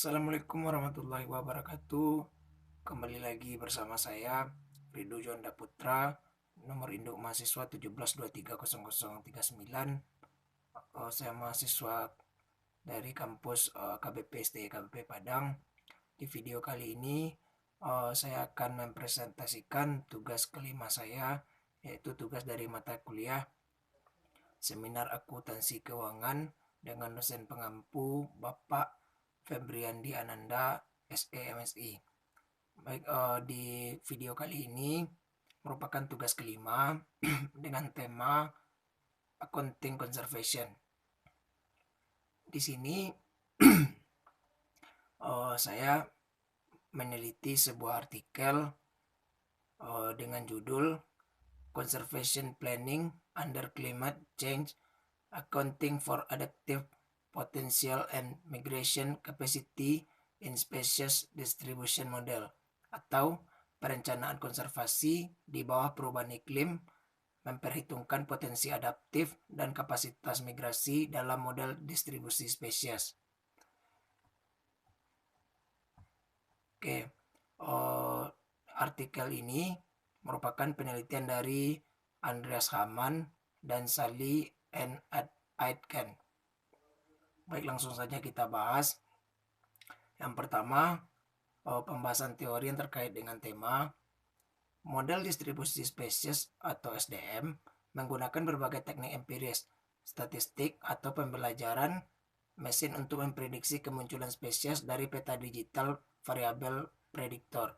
Assalamualaikum warahmatullahi wabarakatuh. Kembali lagi bersama saya Ridho Jonda Putra, nomor induk mahasiswa 17230039. Saya mahasiswa dari kampus KBP STI KBP Padang. Di video kali ini saya akan mempresentasikan tugas kelima saya, yaitu tugas dari mata kuliah Seminar Akuntansi Keuangan dengan dosen pengampu Bapak Febriandi Ananda, SE MSI. Baik, di video kali ini merupakan tugas kelima dengan tema Accounting Conservation. Di sini saya meneliti sebuah artikel dengan judul Conservation Planning Under Climate Change, Accounting for Adaptive Potential and Migration Capacity in Species Distribution Model, atau perencanaan konservasi di bawah perubahan iklim, memperhitungkan potensi adaptif dan kapasitas migrasi dalam model distribusi spesies. Oke, artikel ini merupakan penelitian dari Andreas Hamann dan Sally N. Aitken. Baik, langsung saja kita bahas. Yang pertama, pembahasan teori yang terkait dengan tema model distribusi spesies atau SDM menggunakan berbagai teknik empiris, statistik atau pembelajaran mesin untuk memprediksi kemunculan spesies dari peta digital variabel prediktor,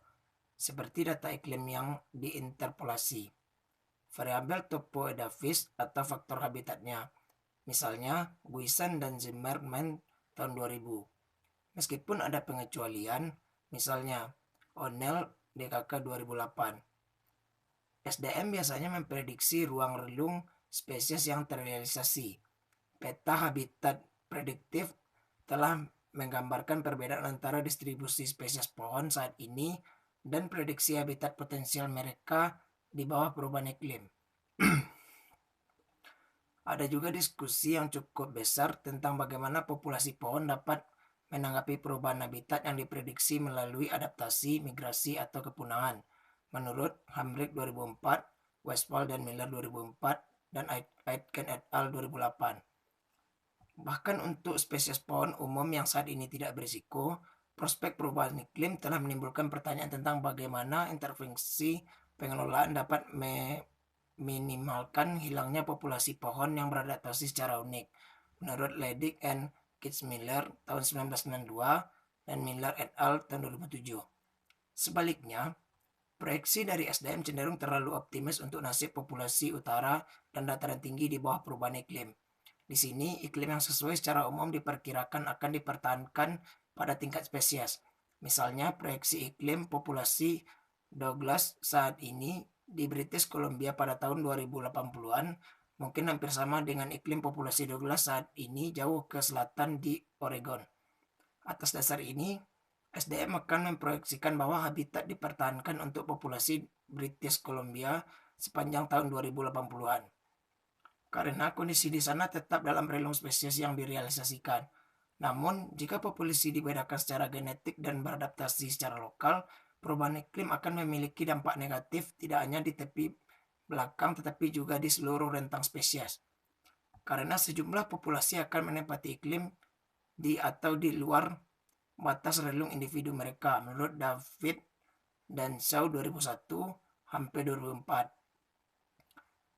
seperti data iklim yang diinterpolasi, variabel topoedafis atau faktor habitatnya, misalnya Guisan dan Zimmerman tahun 2000. Meskipun ada pengecualian, misalnya O'Neill DKK 2008. SDM biasanya memprediksi ruang relung spesies yang terrealisasi. Peta habitat prediktif telah menggambarkan perbedaan antara distribusi spesies pohon saat ini dan prediksi habitat potensial mereka di bawah perubahan iklim. Ada juga diskusi yang cukup besar tentang bagaimana populasi pohon dapat menanggapi perubahan habitat yang diprediksi melalui adaptasi, migrasi, atau kepunahan. Menurut Hamrick 2004, Westphal dan Miller 2004, dan Aitken et al. 2008. Bahkan untuk spesies pohon umum yang saat ini tidak berisiko, prospek perubahan iklim telah menimbulkan pertanyaan tentang bagaimana intervensi pengelolaan dapat meminimalkan hilangnya populasi pohon yang beradaptasi secara unik. Menurut Leidig and Kitzmiller tahun 1992 dan Miller et al. Tahun 2007. Sebaliknya, proyeksi dari SDM cenderung terlalu optimis untuk nasib populasi utara dan dataran tinggi di bawah perubahan iklim. Di sini, iklim yang sesuai secara umum diperkirakan akan dipertahankan pada tingkat spesies. Misalnya, proyeksi iklim populasi Douglas saat ini di British Columbia pada tahun 2080-an mungkin hampir sama dengan iklim populasi Douglas saat ini jauh ke selatan di Oregon. Atas dasar ini, SDM akan memproyeksikan bahwa habitat dipertahankan untuk populasi British Columbia sepanjang tahun 2080-an. Karena kondisi di sana tetap dalam relung spesies yang direalisasikan. Namun, jika populasi dibedakan secara genetik dan beradaptasi secara lokal, perubahan iklim akan memiliki dampak negatif tidak hanya di tepi belakang tetapi juga di seluruh rentang spesies. Karena sejumlah populasi akan menempati iklim di atau di luar batas relung individu mereka, menurut David dan Shaw 2001 sampai 2004.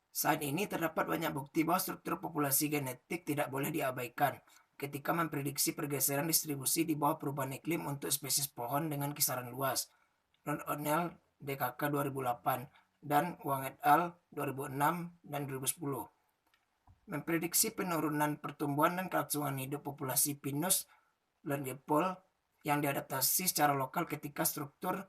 Saat ini terdapat banyak bukti bahwa struktur populasi genetik tidak boleh diabaikan ketika memprediksi pergeseran distribusi di bawah perubahan iklim untuk spesies pohon dengan kisaran luas. Ron O'Neill DKK 2008 dan Wang et al. 2006 dan 2010. Memprediksi penurunan pertumbuhan dan kelangsungan hidup populasi pinus longipole yang diadaptasi secara lokal ketika struktur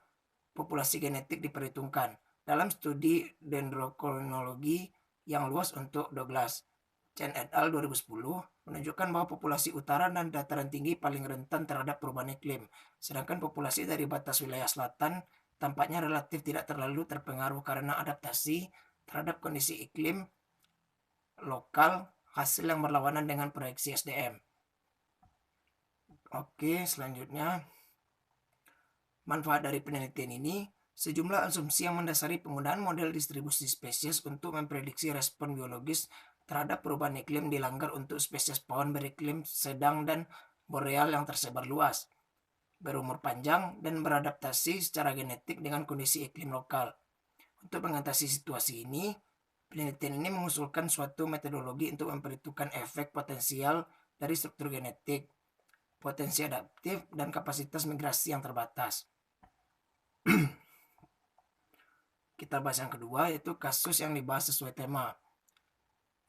populasi genetik diperhitungkan dalam studi dendrokronologi yang luas untuk Douglas. Chen et al. 2010 menunjukkan bahwa populasi utara dan dataran tinggi paling rentan terhadap perubahan iklim, sedangkan populasi dari batas wilayah selatan tampaknya relatif tidak terlalu terpengaruh karena adaptasi terhadap kondisi iklim lokal, hasil yang berlawanan dengan proyeksi SDM. Oke, selanjutnya manfaat dari penelitian ini, sejumlah asumsi yang mendasari penggunaan model distribusi spesies untuk memprediksi respon biologis terhadap perubahan iklim dilanggar untuk spesies pohon beriklim sedang dan boreal yang tersebar luas, berumur panjang, dan beradaptasi secara genetik dengan kondisi iklim lokal. Untuk mengatasi situasi ini, penelitian ini mengusulkan suatu metodologi untuk memperhitungkan efek potensial dari struktur genetik, potensi adaptif, dan kapasitas migrasi yang terbatas. Kita bahas yang kedua, yaitu kasus yang dibahas sesuai tema.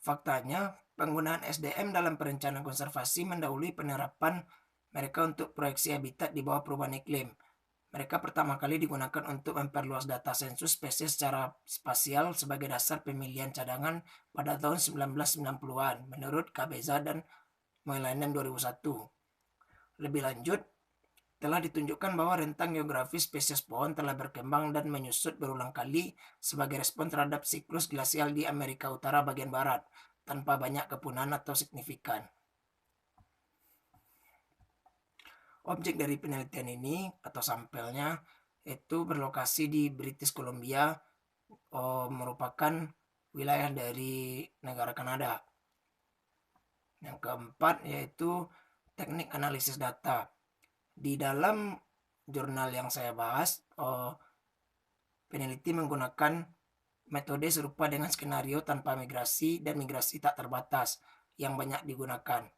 Faktanya, penggunaan SDM dalam perencanaan konservasi mendahului penerapan mereka untuk proyeksi habitat di bawah perubahan iklim. Mereka pertama kali digunakan untuk memperluas data sensus spesies secara spasial sebagai dasar pemilihan cadangan pada tahun 1990-an, menurut Cabeza dan Moilanen 2001. Lebih lanjut, telah ditunjukkan bahwa rentang geografis spesies pohon telah berkembang dan menyusut berulang kali sebagai respon terhadap siklus glasial di Amerika Utara bagian barat, tanpa banyak kepunahan atau signifikan. Objek dari penelitian ini atau sampelnya itu berlokasi di British Columbia, merupakan wilayah dari negara Kanada. Yang keempat yaitu teknik analisis data. Di dalam jurnal yang saya bahas, peneliti menggunakan metode serupa dengan skenario tanpa migrasi dan migrasi tak terbatas yang banyak digunakan.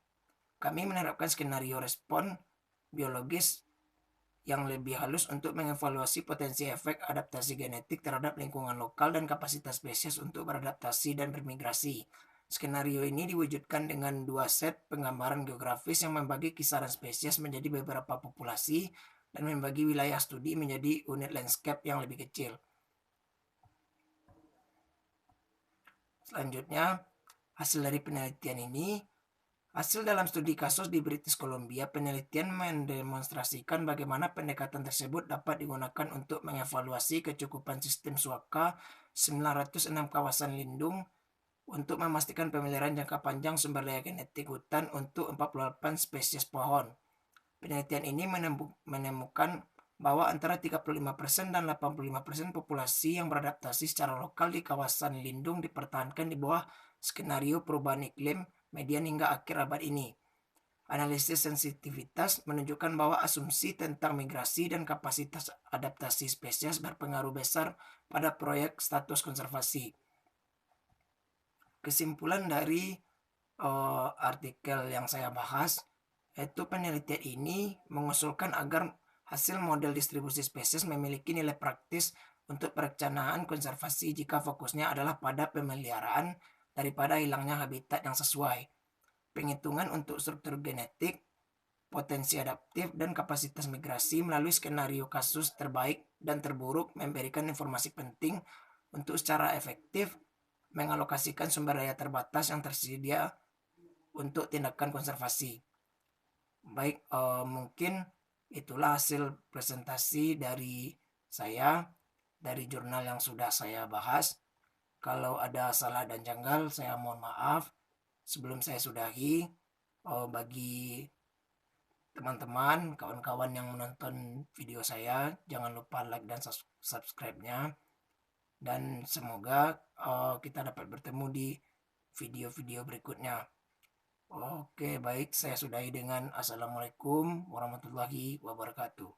Kami menerapkan skenario respon biologis yang lebih halus untuk mengevaluasi potensi efek adaptasi genetik terhadap lingkungan lokal dan kapasitas spesies untuk beradaptasi dan bermigrasi. Skenario ini diwujudkan dengan dua set penggambaran geografis yang membagi kisaran spesies menjadi beberapa populasi dan membagi wilayah studi menjadi unit landscape yang lebih kecil. Selanjutnya, hasil dari penelitian ini, hasil dalam studi kasus di British Columbia, penelitian mendemonstrasikan bagaimana pendekatan tersebut dapat digunakan untuk mengevaluasi kecukupan sistem suaka 906 kawasan lindung untuk memastikan pemeliharaan jangka panjang sumber daya genetik hutan untuk 48 spesies pohon. Penelitian ini menemukan bahwa antara 35% dan 85% populasi yang beradaptasi secara lokal di kawasan lindung dipertahankan di bawah skenario perubahan iklim median hingga akhir abad ini. Analisis sensitivitas menunjukkan bahwa asumsi tentang migrasi dan kapasitas adaptasi spesies berpengaruh besar pada proyek status konservasi. Kesimpulan dari artikel yang saya bahas, yaitu penelitian ini mengusulkan agar hasil model distribusi spesies memiliki nilai praktis untuk perencanaan konservasi jika fokusnya adalah pada pemeliharaan daripada hilangnya habitat yang sesuai. Penghitungan untuk struktur genetik, potensi adaptif, dan kapasitas migrasi melalui skenario kasus terbaik dan terburuk memberikan informasi penting untuk secara efektif mengalokasikan sumber daya terbatas yang tersedia untuk tindakan konservasi. Baik, mungkin itulah hasil presentasi dari saya dari jurnal yang sudah saya bahas. Kalau ada salah dan janggal, saya mohon maaf. Sebelum saya sudahi, bagi teman-teman, kawan-kawan yang menonton video saya, jangan lupa like dan subscribe-nya. Dan semoga kita dapat bertemu di video-video berikutnya. Oke, baik, saya sudahi dengan Assalamualaikum warahmatullahi wabarakatuh.